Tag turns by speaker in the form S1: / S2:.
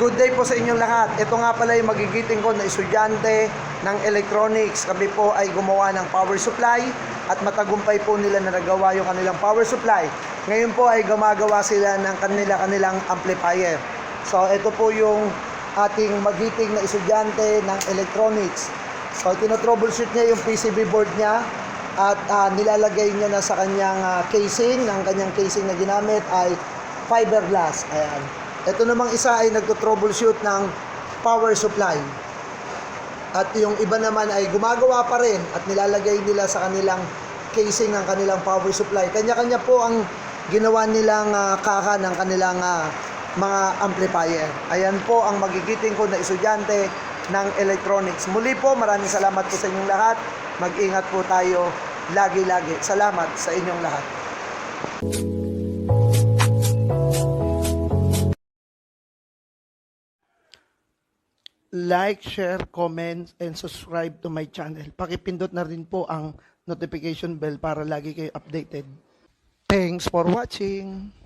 S1: Good day po sa inyong lahat. Ito nga pala yung magigiting ko na estudyante ng electronics. Kami po ay gumawa ng power supply at matagumpay po nila na nagawa yung kanilang power supply. Ngayon po ay gumagawa sila ng kanilang amplifier. So ito po yung ating magiting na estudyante ng electronics. So tinotroubleshoot niya yung PCB board niya at nilalagay niya na sa kanyang casing. Ang kanyang casing na ginamit ay fiberglass. Ayan. Ito namang isa ay nagto-troubleshoot ng power supply. At yung iba naman ay gumagawa pa rin at nilalagay nila sa kanilang casing ng kanilang power supply. Kanya-kanya po ang ginawa nilang kaka ng kanilang mga amplifier. Ayan po ang magigiting ko na estudyante ng electronics. Muli po, maraming salamat po sa inyong lahat. Mag-ingat po tayo lagi-lagi. Salamat sa inyong lahat. Like, share, comment, and subscribe to my channel. Pakipindot na rin po ang notification bell para lagi kayo updated. Thanks for watching!